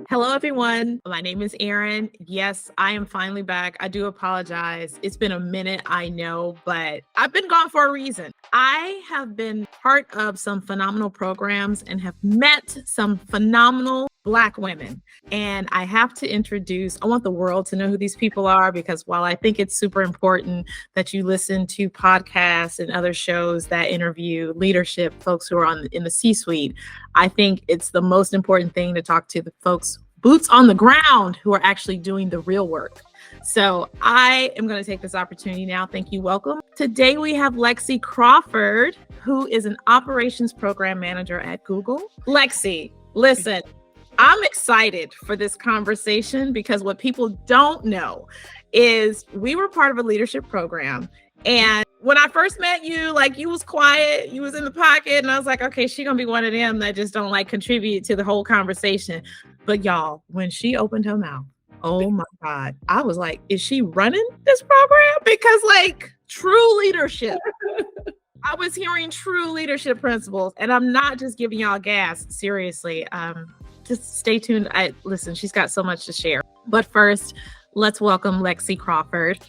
Hello, everyone. My name is Erin. Yes, I am finally back. I do apologize. It's been a minute, I know, but I've been gone for a reason. I have been part of some phenomenal programs and have met some phenomenal Black women. And I have to introduce, I want the world to know who these people are, because while I think it's super important that you listen to podcasts and other shows that interview leadership folks who are in the C-suite, I think it's the most important thing to talk to the folks boots on the ground who are actually doing the real work. So I am going to take this opportunity now. Thank you. Welcome. Today we have Lexi Crawford, who is an operations program manager at Google. Lexi, listen, I'm excited for this conversation because what people don't know is we were part of a leadership program. And when I first met you, like, you was quiet, you was in the pocket, and I was like, okay, she gonna be one of them that just don't like contribute to the whole conversation. But y'all, when she opened her mouth, oh my God, I was like, is she running this program? Because like true leadership. I was hearing true leadership principles, and I'm not just giving y'all gas. Seriously, just stay tuned. Listen, she's got so much to share. But first, let's welcome Lexi Crawford.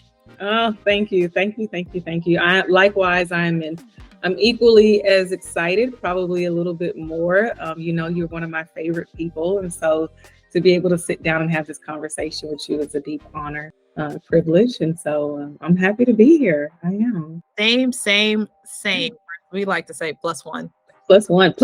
Oh, thank you. Likewise, I'm equally as excited, probably a little bit more. You're one of my favorite people. And so to be able to sit down and have this conversation with you is a deep honor, privilege. And so I'm happy to be here. I am. Same. We like to say plus one. Plus one.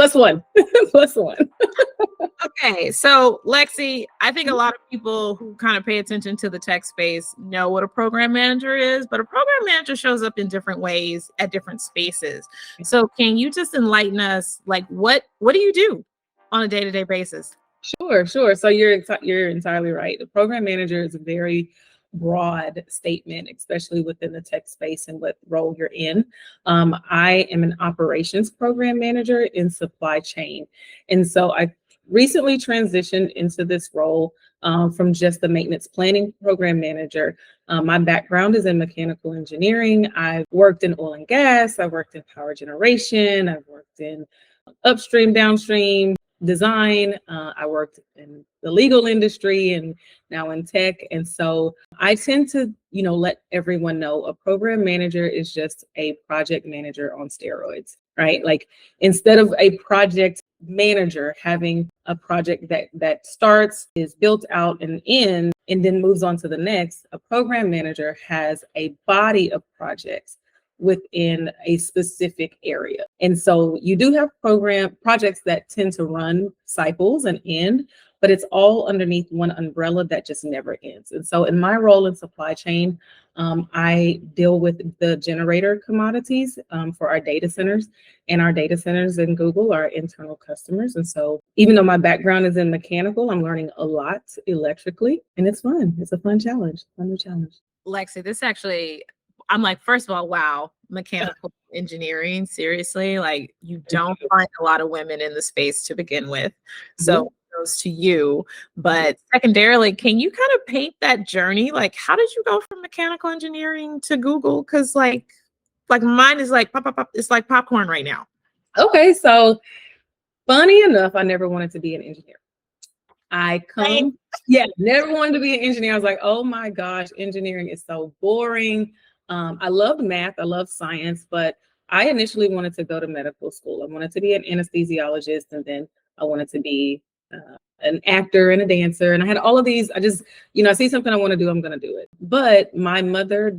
Okay, so Lexi, I think a lot of people who kind of pay attention to the tech space know what a program manager is, but a program manager shows up in different ways at different spaces. So can you just enlighten us, like what do you do on a day-to-day basis? Sure. So you're entirely right. The program manager is a very broad statement, especially within the tech space and what role you're in. I am an operations program manager in supply chain. And so I recently transitioned into this role from just the maintenance planning program manager. My background is in mechanical engineering. I've worked in oil and gas. I've worked in power generation. I've worked in upstream, downstream design. I worked in the legal industry and now in tech. And so I tend to, let everyone know a program manager is just a project manager on steroids, right? Like, instead of a project manager having a project that starts, is built out and ends, and then moves on to the next, a program manager has a body of projects within a specific area. And so you do have projects that tend to run cycles and end, but it's all underneath one umbrella that just never ends. And so in my role in supply chain, I deal with the generator commodities for our data centers, and our data centers in Google are internal customers. And so even though my background is in mechanical, I'm learning a lot electrically, and it's fun. It's a fun new challenge. Lexi, this actually, I'm like, first of all, wow, mechanical engineering, seriously, like you don't find a lot of women in the space to begin with. So goes to you. But secondarily, can you kind of paint that journey? Like, how did you go from mechanical engineering to Google? Because like mine is like pop, it's like popcorn right now. Okay, so funny enough, I never wanted to be an engineer. Never wanted to be an engineer. I was like, oh my gosh, engineering is so boring. I loved math, I loved science, but I initially wanted to go to medical school. I wanted to be an anesthesiologist, and then I wanted to be an actor and a dancer. And I had all of these. I just, I see something I want to do, I'm going to do it. But my mother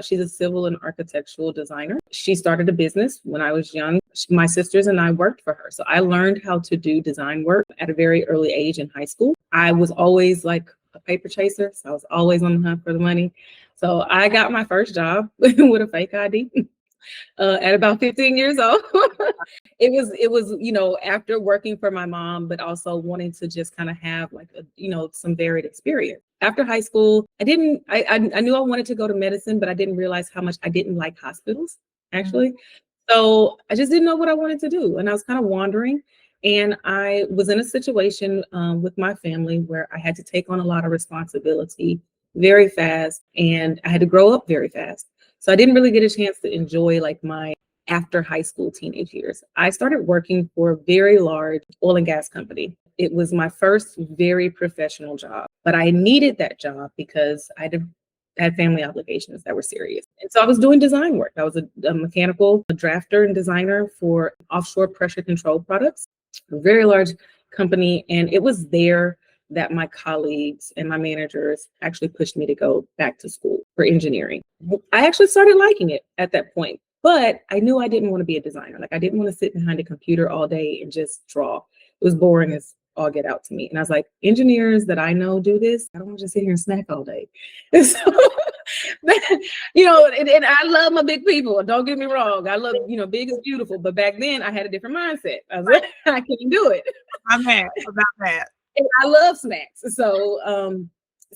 she's a civil and architectural designer. She started a business when I was young. My sisters and I worked for her. So I learned how to do design work at a very early age in high school. I was always like a paper chaser. So I was always on the hunt for the money. So I got my first job with a fake ID at about 15 years old. It was, after working for my mom, but also wanting to just kind of have like some varied experience. After high school, I knew I wanted to go to medicine, but I didn't realize how much I didn't like hospitals, actually. Mm-hmm. So I just didn't know what I wanted to do. And I was kind of wandering. And I was in a situation with my family where I had to take on a lot of responsibility very fast, and I had to grow up very fast. So I didn't really get a chance to enjoy like my after high school teenage years. I started working for a very large oil and gas company. it was my first very professional job, but I needed that job because had family obligations that were serious. And so I was doing design work. I was a mechanical drafter and designer for offshore pressure control products, a very large company. And it was there that my colleagues and my managers actually pushed me to go back to school for engineering. I actually started liking it at that point, but I knew I didn't want to be a designer. Like I didn't want to sit behind a computer all day and just draw. It was boring as all get out to me. And I was like, engineers that I know do this. I don't want to just sit here and snack all day. And so, and I love my big people. Don't get me wrong. I love, big is beautiful. But back then I had a different mindset. I was like, I can't do it. I'm mad about that. And I love snacks.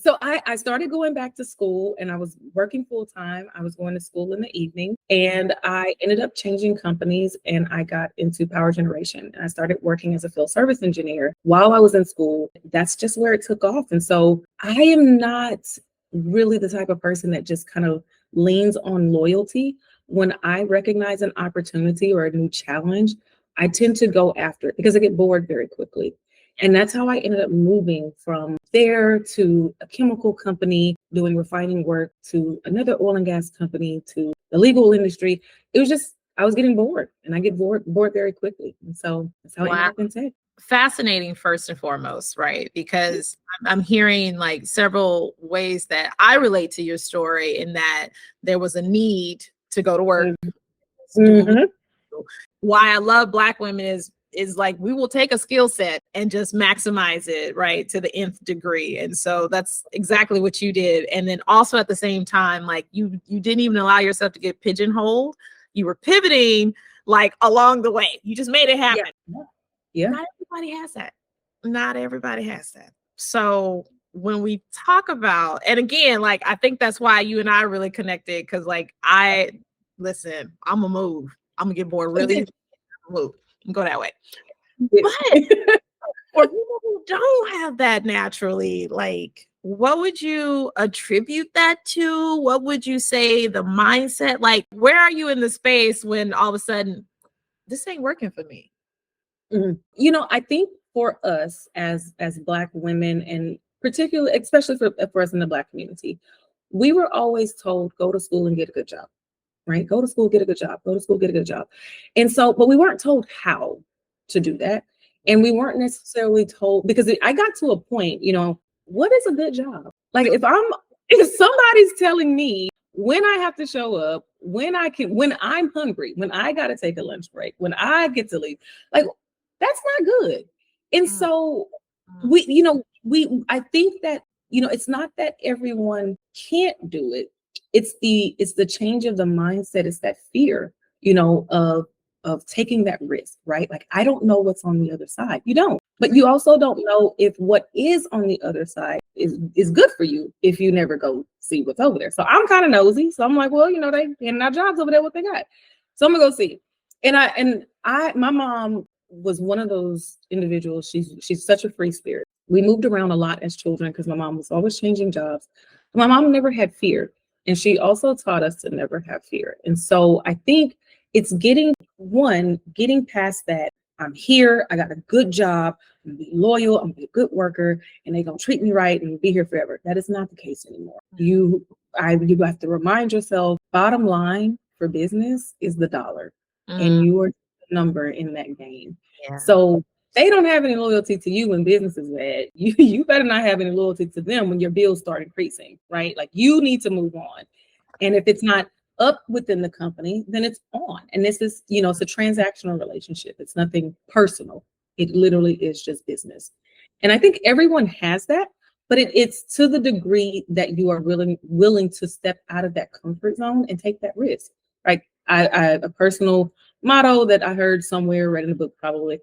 So I started going back to school and I was working full time. I was going to school in the evening and I ended up changing companies and I got into power generation. And I started working as a field service engineer while I was in school. That's just where it took off. And so I am not really the type of person that just kind of leans on loyalty. When I recognize an opportunity or a new challenge, I tend to go after it because I get bored very quickly. And that's how I ended up moving from there to a chemical company doing refining work to another oil and gas company to the legal industry. It was just, I was getting bored and I get bored very quickly. And so that's how I ended up in tech. Fascinating first and foremost, right? Because I'm hearing like several ways that I relate to your story in that there was a need to go to work. Mm-hmm. Why I love Black women is like we will take a skill set and just maximize it, right, to the nth degree. And so that's exactly what you did. And then also at the same time, like you didn't even allow yourself to get pigeonholed. You were pivoting like along the way. You just made it happen. Yeah. Not everybody has that. Not everybody has that. So when we talk about, and again, like I think that's why you and I really connected because like listen, I'm gonna move. I'm gonna get bored really move. Go that way. But for people who don't have that naturally, like what would you attribute that to? What would you say the mindset? Like, where are you in the space when all of a sudden this ain't working for me? Mm-hmm. I think for us as Black women, and particularly, especially for us in the Black community, we were always told, go to school and get a good job, right? Go to school, get a good job, go to school, get a good job. And so, but we weren't told how to do that. And we weren't necessarily told, because I got to a point, what is a good job? Like if somebody's telling me when I have to show up, when I'm hungry, when I got to take a lunch break, when I get to leave, like that's not good. And so I think that, it's not that everyone can't do it. It's the change of the mindset. It's that fear, of taking that risk, right? Like, I don't know what's on the other side. You don't, but you also don't know if what is on the other side is good for you if you never go see what's over there. So I'm kind of nosy. So I'm like, well, they handing out jobs over there, what they got. So I'm gonna go see. And my mom was one of those individuals. She's such a free spirit. We moved around a lot as children because my mom was always changing jobs. My mom never had fear. And she also taught us to never have fear. And so I think it's getting past that. I'm here. I got a good job. I'm gonna be loyal. I'm gonna be a good worker, and they're gonna treat me right and be here forever. That is not the case anymore. You have to remind yourself. Bottom line for business is the dollar, and you are the number in that game. Yeah. So they don't have any loyalty to you when business is bad. You better not have any loyalty to them when your bills start increasing, right? Like you need to move on, and if it's not up within the company, then it's on. And this is, it's a transactional relationship. It's nothing personal. It literally is just business. And I think everyone has that, but it's to the degree that you are willing to step out of that comfort zone and take that risk. Right? I a personal motto that I heard somewhere, read in a book probably,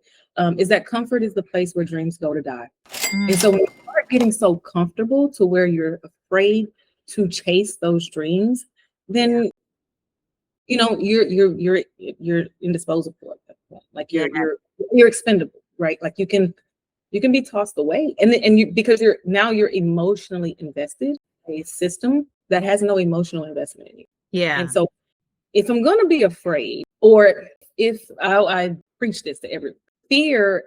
is that comfort is the place where dreams go to die. And so when you start getting so comfortable to where you're afraid to chase those dreams, then you're indisposable at that point. Like you're expendable, right? Like you can be tossed away, and because you're emotionally invested in a system that has no emotional investment in you. Yeah. And so if I'm going to be afraid, or if I preach this to everyone, fear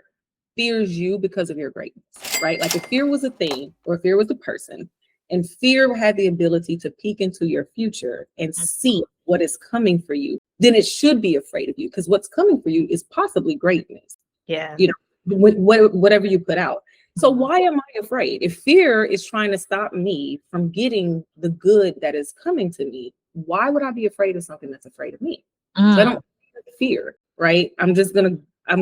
fears you because of your greatness, right? Like if fear was a thing or if fear was a person and fear had the ability to peek into your future and see what is coming for you, then it should be afraid of you because what's coming for you is possibly greatness. Yeah. You know, whatever you put out. So why am I afraid? If fear is trying to stop me from getting the good that is coming to me, why would I be afraid of something that's afraid of me? So I don't fear, right? I'm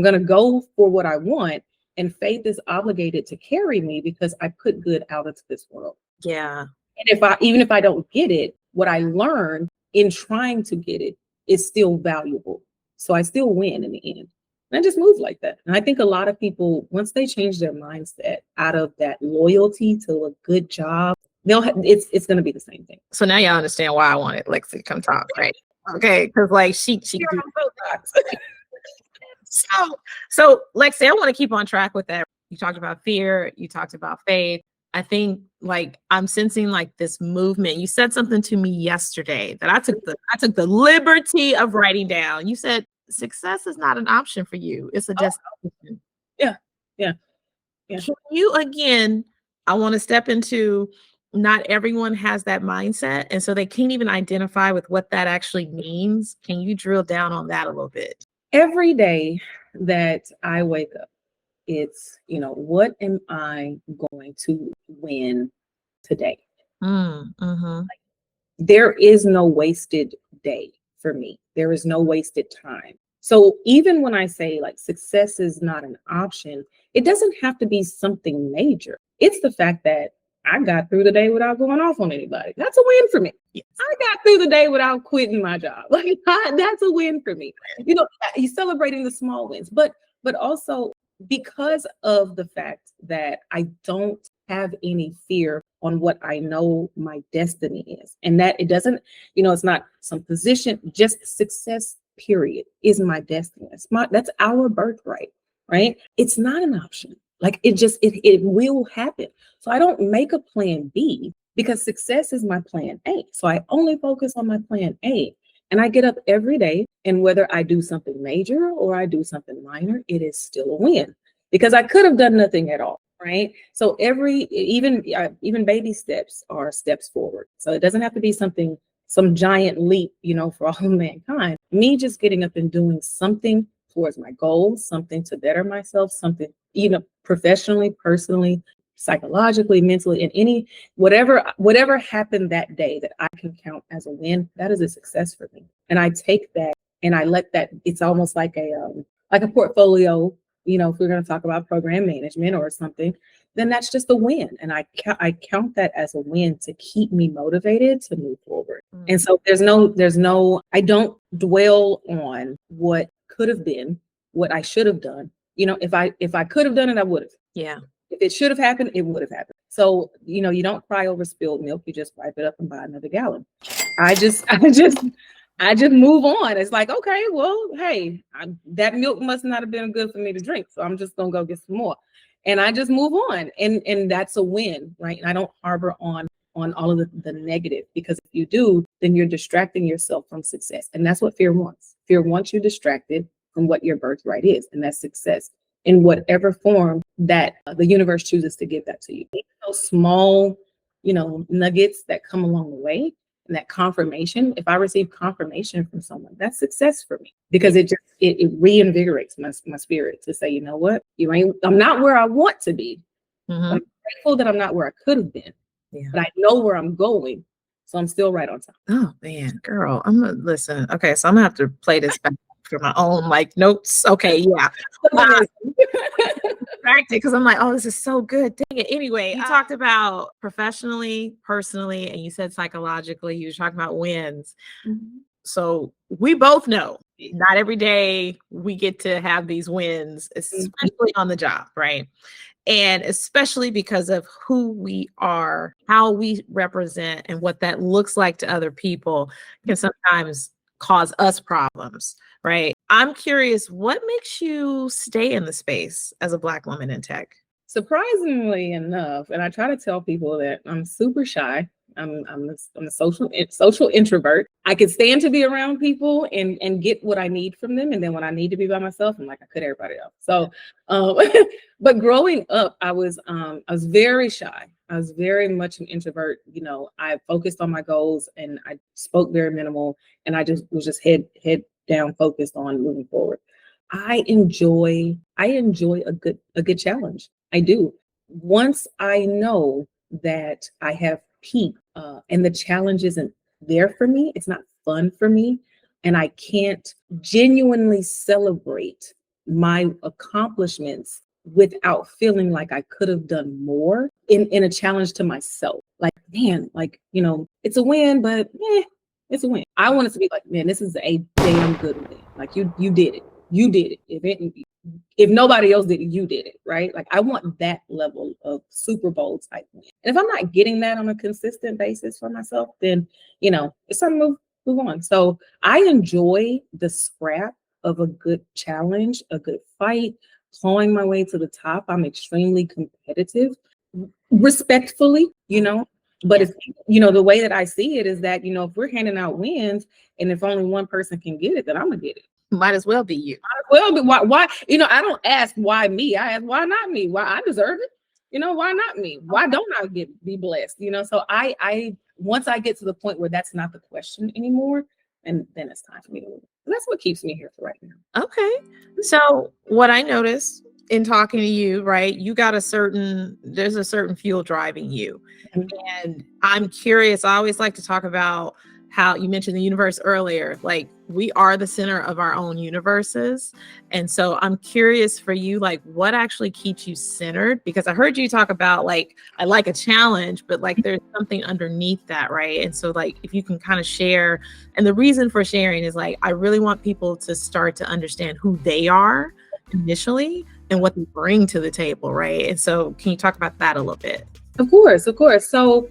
gonna go for what I want, and faith is obligated to carry me because I put good out into this world. Yeah. And even if I don't get it, what I learned in trying to get it is still valuable. So I still win in the end. And I just move like that. And I think a lot of people, once they change their mindset out of that loyalty to a good job, it's going to be the same thing. So now y'all understand why I wanted Lexi to come talk, right? Okay, because like she so Lexi, I want to keep on track with that. You talked about fear, you talked about faith. I think like I'm sensing like this movement. You said something to me yesterday that I took the liberty of writing down. You said success is not an option for you. It's a destination. Yeah. Can you again, I want to step into not everyone has that mindset. And so they can't even identify with what that actually means. Can you drill down on that a little bit? Every day that I wake up, it's, what am I going to win today? There is no wasted day for me. There is no wasted time. So even when I say like success is not an option, it doesn't have to be something major. It's the fact that I got through the day without going off on anybody. That's a win for me. Yes. I got through the day without quitting my job. Like that's a win for me. You're celebrating the small wins, but also because of the fact that I don't have any fear on what I know my destiny is, and that it doesn't, it's not some position, just success, period, is my destiny. That's our birthright, right? It's not an option. Like it will happen. So I don't make a plan B because success is my plan A. So I only focus on my plan A. And I get up every day, and whether I do something major or I do something minor, it is still a win because I could have done nothing at all, right? So even baby steps are steps forward. So it doesn't have to be some giant leap, for all of mankind. Me just getting up and doing something towards my goals, something to better myself, something, professionally, personally, psychologically, mentally, and whatever happened that day that I can count as a win, that is a success for me. And I take that and I let that, it's almost like a portfolio, if we're going to talk about program management or something, then that's just a win. And I count that as a win to keep me motivated to move forward. And so there's no, I don't dwell on what could have been, what I should have done. If I could have done it, I would have. Yeah. If it should have happened, it would have happened. So, you don't cry over spilled milk. You just wipe it up and buy another gallon. I just move on. It's like, okay, well, hey, that milk must not have been good for me to drink. So I'm just going to go get some more. And I just move on. And that's a win, right? And I don't harbor on all of the negative, because if you do, then you're distracting yourself from success. And that's what fear wants. Fear wants you distracted from what your birthright is. And that's success in whatever form that the universe chooses to give that to you. Those small, nuggets that come along the way, and that confirmation. If I receive confirmation from someone, that's success for me, because it reinvigorates my spirit to say, you know what, I'm not where I want to be. I'm grateful that I'm not where I could have been, but I know where I'm going. So I'm still right on time. Oh man, girl, I'm gonna listen. Okay, so I'm gonna have to play this back for my own notes. Okay, yeah. Because I'm like, oh, this is so good. Dang it. Anyway, you talked about professionally, personally, and you said psychologically. You were talking about wins. So we both know not every day we get to have these wins, especially on the job, right? And especially because of who we are, how we represent, and what that looks like to other people can sometimes cause us problems, right? I'm curious, what makes you stay in the space as a Black woman in tech? Surprisingly enough, and I try to tell people that I'm super shy. I'm a social introvert. I can stand to be around people and get what I need from them. And then when I need to be by myself, I'm like, I cut everybody off. So, um, but growing up, I was very shy. I was very much an introvert. You know, I focused on my goals and I spoke very minimal, and I was head down focused on moving forward. I enjoy a good challenge. I do. Once I know that I have peaked and the challenge isn't there for me, it's not fun for me, and I can't genuinely celebrate my accomplishments without feeling like I could have done more in a challenge to myself. Like, man, like, you know, it's a win, but it's a win. I want it to be like, man, this is a damn good win. Like you did it. You did it. If nobody else did it, you did it, right? Like I want that level of Super Bowl type win. And if I'm not getting that on a consistent basis for myself, then you know it's time to move on. So I enjoy the scrap of a good challenge, a good fight, clawing my way to the top. I'm extremely competitive, respectfully, you know. But if you know the way that I see it is that you know if we're handing out wins and if only one person can get it, then I'm gonna get it. Might as well be you. Well, but why? You know, I don't ask why me. I ask why not me? Why I deserve it? You know, why not me? Why don't I be blessed? You know, so I once I get to the point where that's not the question anymore, and then it's time for me to move. And that's what keeps me here for right now. Okay. So what I noticed in talking to you, right? You got there's a certain fuel driving you. Mhm. And I'm curious. I always like to talk about how you mentioned the universe earlier. Like we are the center of our own universes. And so I'm curious for you, like what actually keeps you centered? Because I heard you talk about like, I like a challenge, but like there's something underneath that, right? And so like, if you can kind of share, and the reason for sharing is like, I really want people to start to understand who they are initially and what they bring to the table, right? And so can you talk about that a little bit? Of course. So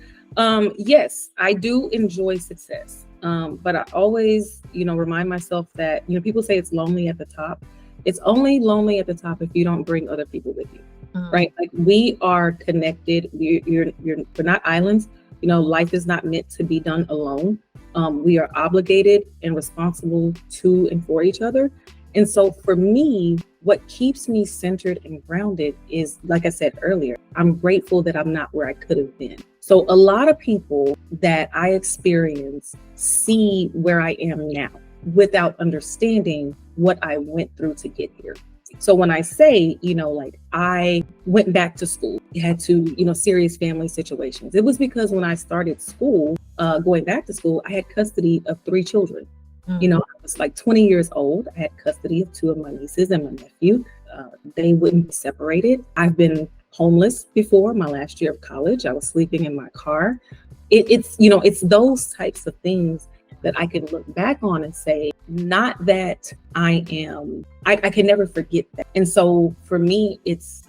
yes, I do enjoy success. But I always, you know, remind myself that, you know, people say it's lonely at the top. It's only lonely at the top if you don't bring other people with you, right? Like we are connected. We're not islands. You know, life is not meant to be done alone. We are obligated and responsible to and for each other. And so for me, what keeps me centered and grounded is, like I said earlier, I'm grateful that I'm not where I could have been. So a lot of people that I experience see where I am now without understanding what I went through to get here. So when I say, you know, like I went back to school, had to, you know, serious family situations. It was because when I started school, going back to school, I had custody of 3 children. You know, I was like 20 years old. I had custody of 2 of my nieces and my nephew. They wouldn't be separated. I've been homeless before my last year of college. I was sleeping in my car. It's, you know, it's those types of things that I can look back on and say, not that I can never forget that. And so for me,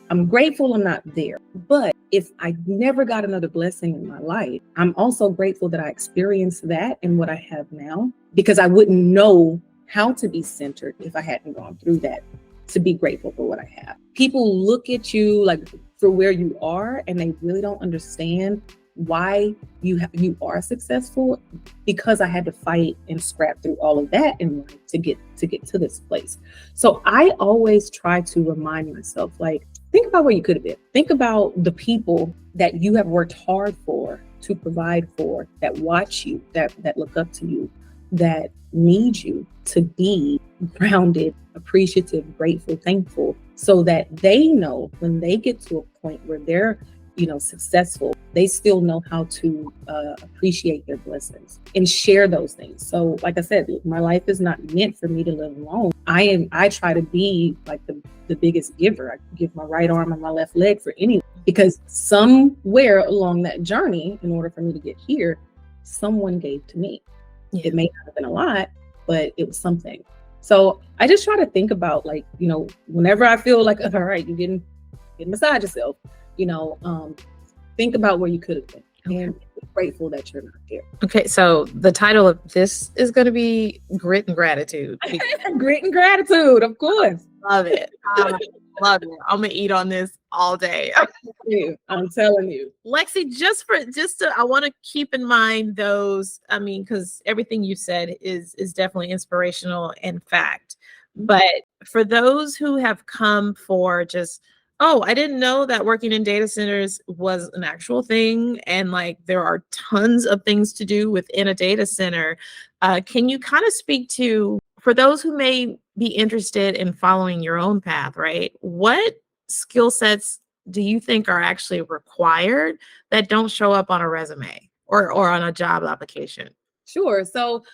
I'm grateful I'm not there. But if I never got another blessing in my life, I'm also grateful that I experienced that and what I have now, because I wouldn't know how to be centered if I hadn't gone through that, to be grateful for what I have. People look at you like for where you are, and they really don't understand why you are successful, because I had to fight and scrap through all of that in life to get to this place. So I always try to remind myself, like, think about where you could have been. Think about the people that you have worked hard for, to provide for, that watch you, that look up to you, that need you to be grounded, appreciative, grateful, thankful, so that they know when they get to a point where they're, you know, successful, they still know how to appreciate their blessings and share those things. So like I said, my life is not meant for me to live alone. I try to be like the biggest giver. I give my right arm and my left leg for anyone, because somewhere along that journey, in order for me to get here, someone gave to me. It may not have been a lot, but it was something. So I just try to think about, like, you know, whenever I feel like, all right, you're getting beside yourself, you know, think about where you could have been. Okay. And be grateful that you're not there. Okay, so the title of this is going to be Grit and Gratitude. Grit and Gratitude, of course. Love it. Love it. I'm gonna eat on this all day. I'm telling you. Lexi, I want to keep in mind those, I mean, because everything you said is definitely inspirational and fact. But for those who have come for just, oh, I didn't know that working in data centers was an actual thing, and like there are tons of things to do within a data center. Can you kind of speak to, for those who may be interested in following your own path, right? What skill sets do you think are actually required that don't show up on a resume or on a job application? Sure. So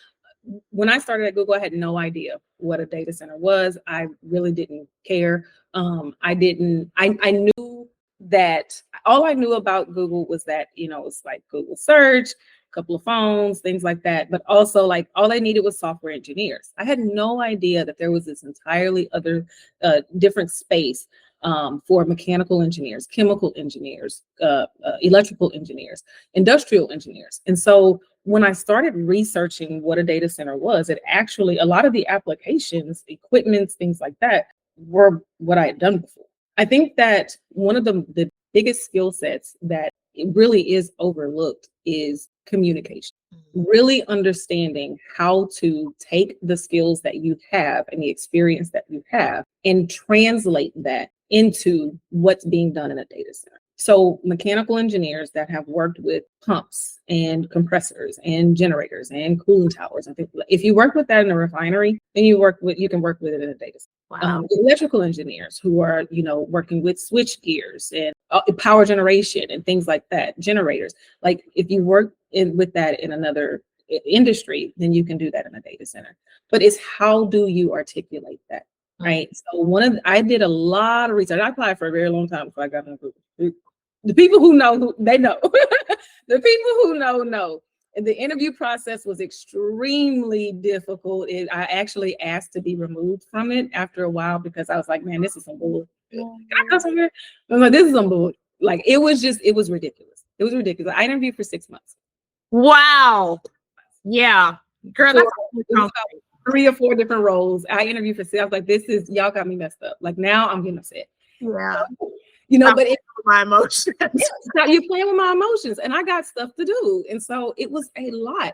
when I started at Google, I had no idea what a data center was. I really didn't care. I knew that all I knew about Google was that, it's like Google search, a couple of phones, things like that. But also like all I needed was software engineers. I had no idea that there was this entirely other different space for mechanical engineers, chemical engineers, electrical engineers, industrial engineers. And so when I started researching what a data center was, it actually, a lot of the applications, equipments, things like that were what I had done before. I think that one of the biggest skill sets that it really is overlooked is communication. Really understanding how to take the skills that you have and the experience that you have and translate that into what's being done in a data center. So mechanical engineers that have worked with pumps and compressors and generators and cooling towers and things like that. If you work with that in a refinery, then you can work with it in a data center. Wow. Electrical engineers who are, working with switch gears and power generation and things like that, generators. Like if you work with that in another industry, then you can do that in a data center. But it's how do you articulate that? Right. So I did a lot of research. I applied for a very long time before I got on Google. The people who know, they know. The people who know. And the interview process was extremely difficult. I actually asked to be removed from it after a while because I was like, man, this is some bull. Can I go somewhere? I was like, this is some bull. Like it was ridiculous. It was ridiculous. I interviewed for 6 months. Wow. Yeah. Girl, that's 3 or 4 different roles. I interviewed for 6. I was like, y'all got me messed up. Like now I'm getting upset. Yeah. But it's my emotions. You're playing with my emotions and I got stuff to do. And so it was a lot.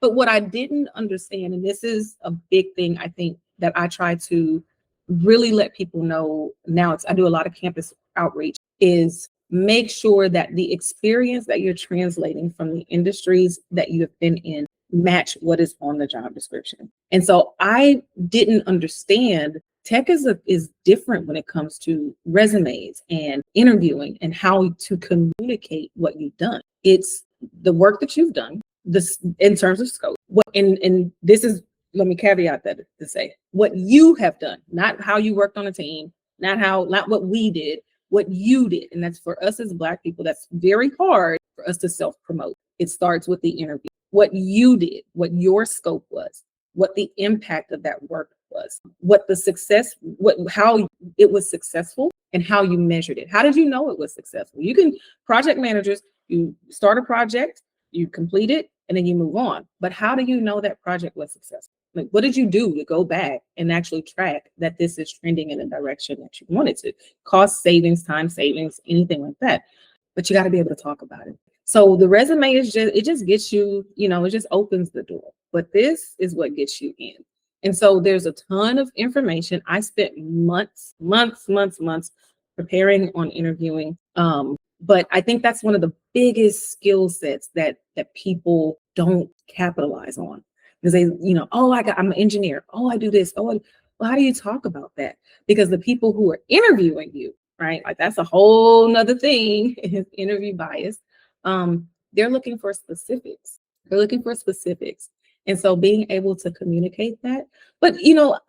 But what I didn't understand, and this is a big thing, I think that I try to really let people know now, I do a lot of campus outreach, is make sure that the experience that you're translating from the industries that you have been in match what is on the job description. And so I didn't understand tech is different when it comes to resumes and interviewing and how to communicate what you've done. It's the work that you've done, this in terms of scope. And this is, let me caveat that to say what you have done, not how you worked on a team, not what we did, what you did. And that's for us as Black people, that's very hard for us to self-promote. It starts with the interview. What you did, what your scope was, what the impact of that work was, how it was successful and how you measured it. How did you know it was successful? Project managers, you start a project, you complete it, and then you move on. But how do you know that project was successful? Like, what did you do to go back and actually track that this is trending in the direction that you wanted to? Cost savings, time savings, anything like that. But you got to be able to talk about it. So the resume it just gets you, it just opens the door. But this is what gets you in. And so there's a ton of information. I spent months preparing on interviewing. But I think that's one of the biggest skill sets that people don't capitalize on. Because they, I'm an engineer. Oh, I do this. Well, how do you talk about that? Because the people who are interviewing you, right? Like that's a whole nother thing, interview bias. They're looking for specifics. And so being able to communicate that, but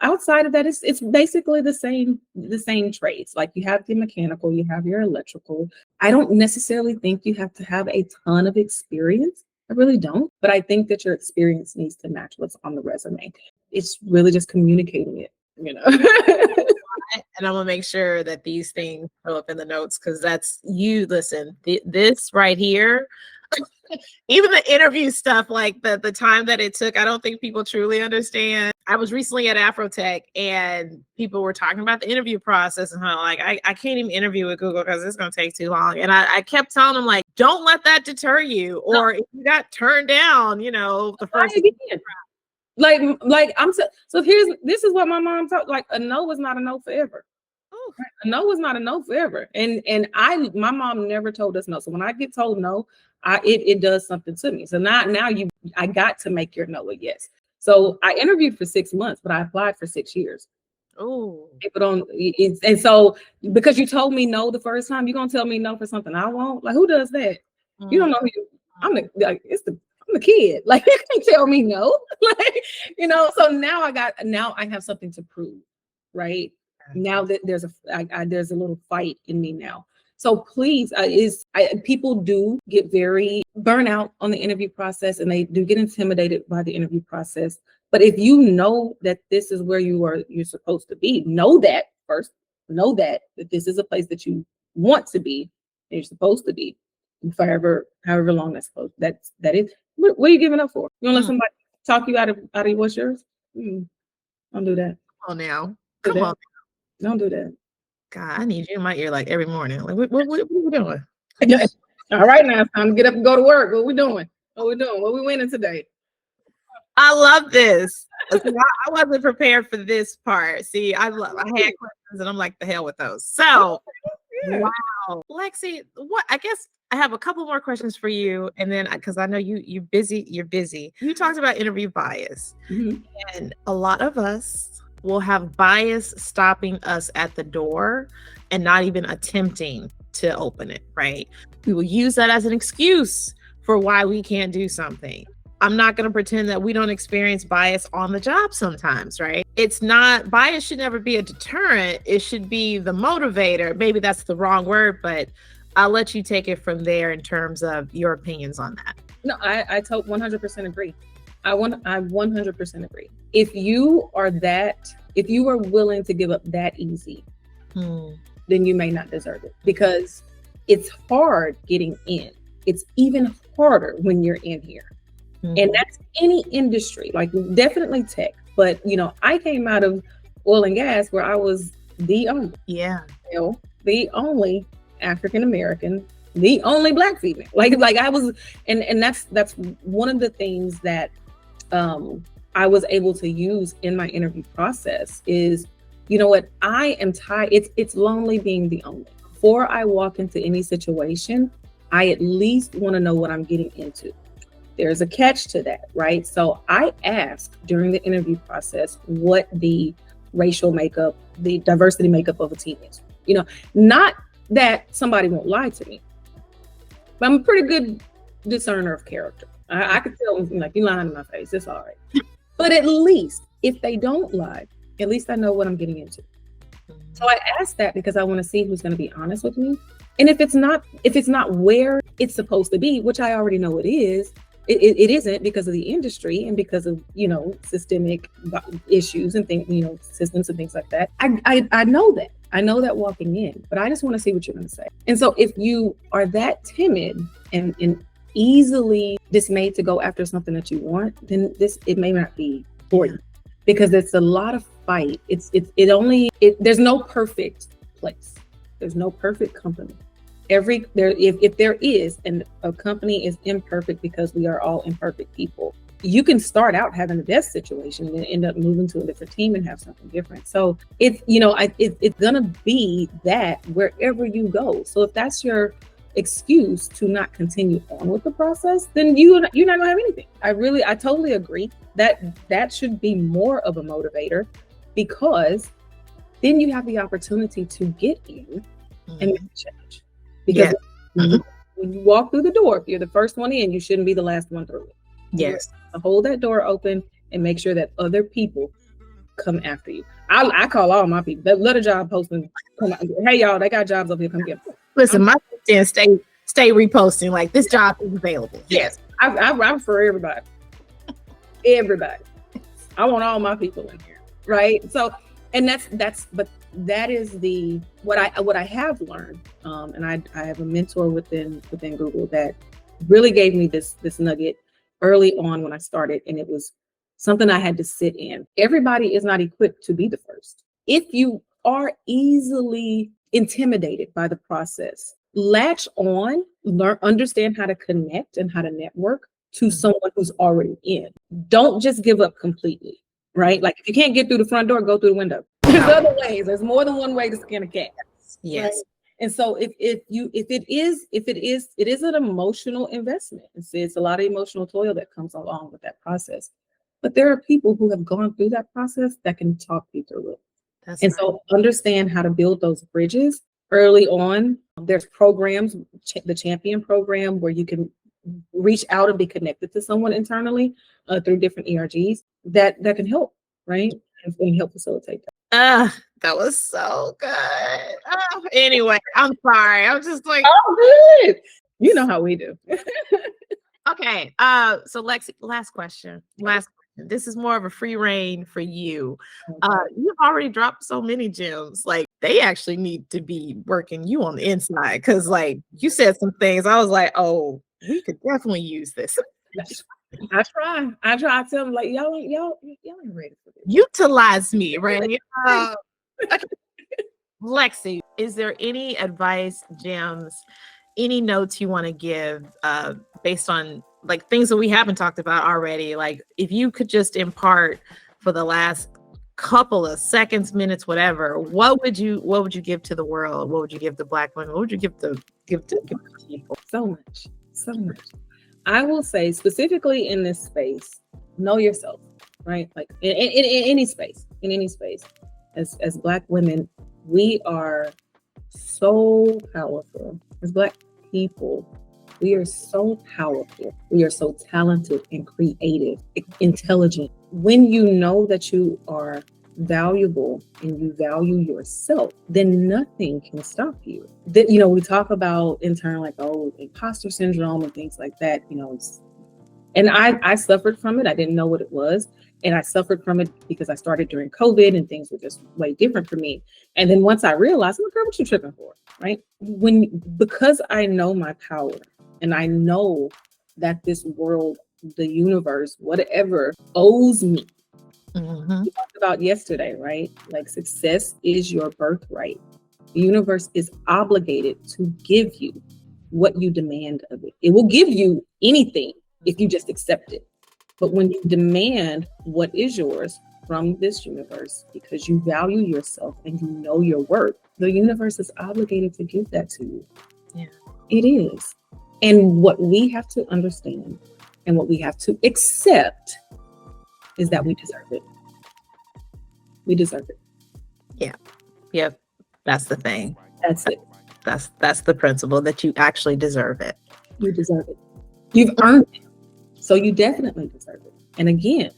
outside of that, it's basically the same trades. Like you have the mechanical, you have your electrical. I don't necessarily think you have to have a ton of experience. I really don't. But I think that your experience needs to match what's on the resume. It's really just communicating it, And I'm gonna make sure that these things show up in the notes because that's you. Listen, this right here. Even the interview stuff, like the time that it took, I don't think people truly understand. I was recently at Afrotech and people were talking about the interview process and how like, I can't even interview with Google because it's going to take too long. And I kept telling them like, don't let that deter you. Or if you got turned down, the first. Like this is what my mom taught. Like a no was not a no forever. Oh. A no was not a no forever. And my mom never told us no. So when I get told no, it does something to me. So I got to make your no a yes. So I interviewed for 6 months, but I applied for 6 years. Oh, people don't. And so because you told me no the first time, you're gonna tell me no for something I won't. Like who does that? You don't know who you. I'm the kid. Like you can't tell me no. Like So now I have something to prove, right? Now that there's a little fight in me now. So please, people do get very burnout on the interview process, and they do get intimidated by the interview process. But if you know that this is where you're supposed to be, know that first. Know that this is a place that you want to be, and you're supposed to be, however long that's supposed. That is. What are you giving up for? You want to let somebody talk you out of what's yours? Don't do that. Oh, now come on. Don't do that. God, I need you in my ear like every morning. Like, what are we doing? All right, now it's time to get up and go to work. What we doing? What we winning today? I love this. I wasn't prepared for this part. See, I had questions and I'm like, the hell with those. So, wow. Lexi, I guess I have a couple more questions for you. And then, because I know you're busy. You talked about interview bias. Mm-hmm. And a lot of us will have bias stopping us at the door and not even attempting to open it, right? We will use that as an excuse for why we can't do something. I'm not going to pretend that we don't experience bias on the job sometimes, right? Bias should never be a deterrent. It should be the motivator. Maybe that's the wrong word, but I'll let you take it from there in terms of your opinions on that. No, I 100% agree. I 100% agree. If you are willing to give up that easy, then you may not deserve it, because it's hard getting in. It's even harder when you're in here. And that's any industry, like definitely tech. But, I came out of oil and gas where I was the only African-American, the only Black female. Like I was, and that's one of the things that I was able to use in my interview process is, I am tired. It's lonely being the only. Before I walk into any situation, I at least want to know what I'm getting into. There's a catch to that, right? So I asked during the interview process what the racial makeup, the diversity makeup of a team is. Not that somebody won't lie to me, but I'm a pretty good discerner of character. I could tell, like, you lying in my face, it's all right. But at least if they don't lie, at least I know what I'm getting into. So I asked that because I want to see who's going to be honest with me. And if it's not where it's supposed to be, which I already know it is, it isn't, because of the industry and because of, systemic issues and things, systems and things like that. I know that. I know that walking in, but I just want to see what you're going to say. And so if you are that timid and easily dismayed to go after something that you want, then it may not be for you, because it's a lot of fight. There's no perfect place. There's no perfect company. If there is, and a company is imperfect because we are all imperfect people, you can start out having the best situation and then end up moving to a different team and have something different. So it's gonna be that wherever you go. So if that's your excuse to not continue on with the process, then you're not gonna have anything. I totally agree that should be more of a motivator, because then you have the opportunity to get in and make change. Because when you walk through the door, if you're the first one in, you shouldn't be the last one through it. Yes. Hold that door open and make sure that other people come after you. I call all my people. Let a job posting come out. Hey y'all, they got jobs over here. Come get them. Listen, my LinkedIn stay reposting like this job is available. Yes. I refer everybody. Everybody. I want all my people in here. Right. So, and but that is what I have learned. And I have a mentor within Google that really gave me this nugget early on when I started, and it was something I had to sit in. Everybody is not equipped to be the first. If you are easily intimidated by the process, latch on, learn, understand how to connect and how to network to someone who's already in. Don't just give up completely, right? Like if you can't get through the front door, go through the window. There's other ways. There's more than one way to skin a cat. Yes. Right? And so if it is an emotional investment. It's a lot of emotional toil that comes along with that process. But there are people who have gone through that process that can talk you through it. So understand how to build those bridges early on. There's programs, the Champion program, where you can reach out and be connected to someone internally through different ERGs that can help, right? And help facilitate that. That was so good. Anyway, I'm sorry. I'm just like, oh, good. You know how we do. Okay. So Lexi, last question. This is more of a free reign for you. You've already dropped so many gems. Like they actually need to be working you on the inside, because like you said some things. I was like, oh, we could definitely use this. I try. I tell them like y'all ain't ready for this. Utilize me, right? Lexi, is there any advice, gems, any notes you want to give based on like things that we haven't talked about already? Like if you could just impart for the last couple of seconds, minutes, whatever, what would you give to the world? What would you give to Black women? What would you give to people? So much. I will say specifically in this space, know yourself, right? Like in any space, as Black women, we are so powerful. As Black people, we are so powerful. We are so talented and creative, intelligent. When you know that you are valuable and you value yourself, then nothing can stop you. That, we talk about in turn like, oh, imposter syndrome and things like that, and I suffered from it. I didn't know what it was. And I suffered from it because I started during COVID and things were just way different for me. And then once I realized, look, girl, what you tripping for, right? Because I know my power and I know that this world, the universe, whatever owes me. We talked about yesterday, right? Like success is your birthright. The universe is obligated to give you what you demand of it. It will give you anything if you just accept it. But when you demand what is yours from this universe, because you value yourself and you know your worth, the universe is obligated to give that to you. Yeah, it is. And what we have to understand and what we have to accept is that we deserve it. We deserve it. Yeah. Yep. That's the thing. That's it. That's the principle, that you actually deserve it. You deserve it. You've earned it. So you definitely deserve it. And again,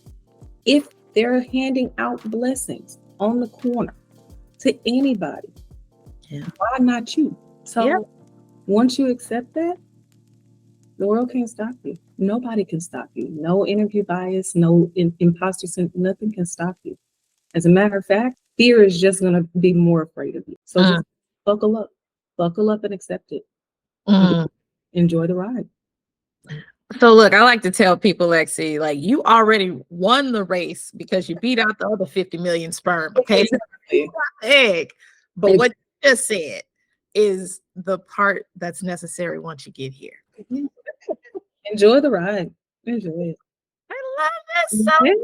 if they're handing out blessings on the corner to anybody, why not you? So once you accept that, the world can't stop you. Nobody can stop you. No interview bias, no imposter syndrome, nothing can stop you. As a matter of fact, fear is just going to be more afraid of you. So just buckle up and accept it. Enjoy the ride. So look, I like to tell people, Lexi, like you already won the race because you beat out the other 50 million sperm. Okay. Egg. But what you just said is the part that's necessary once you get here. Enjoy the ride. Enjoy it. I love this so much.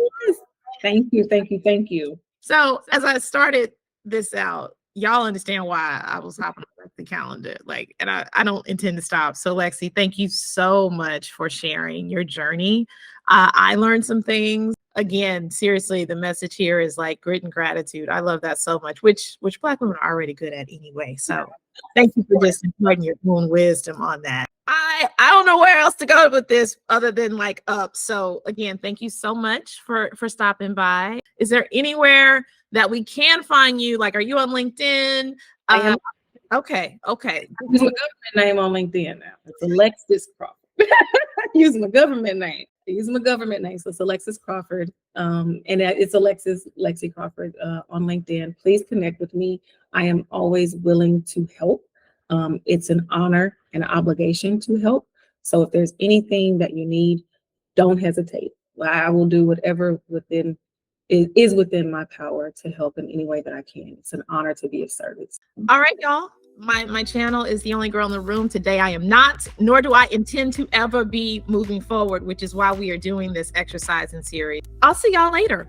Thank you. So as I started this out, y'all understand why I was hopping on the calendar. Like, and I don't intend to stop. So Lexi, thank you so much for sharing your journey. I learned some things. Again, seriously, the message here is like grit and gratitude. I love that so much, which Black women are already good at anyway. So thank you for just imparting your own wisdom on that. I don't know where else to go with this other than like up. So again, thank you so much for stopping by. Is there anywhere that we can find you? Like, are you on LinkedIn? I am. Okay. Use my government name on LinkedIn now. It's Alexis Crawford. Use my government name. So it's Alexis Crawford. And it's Lexi Crawford on LinkedIn. Please connect with me. I am always willing to help. It's an honor and an obligation to help. So if there's anything that you need, don't hesitate. I will do whatever is within my power to help in any way that I can. It's an honor to be of service. All right, y'all. My channel is The Only Girl in the Room. Today I am not, nor do I intend to ever be moving forward, which is why we are doing this exercising series. I'll see y'all later.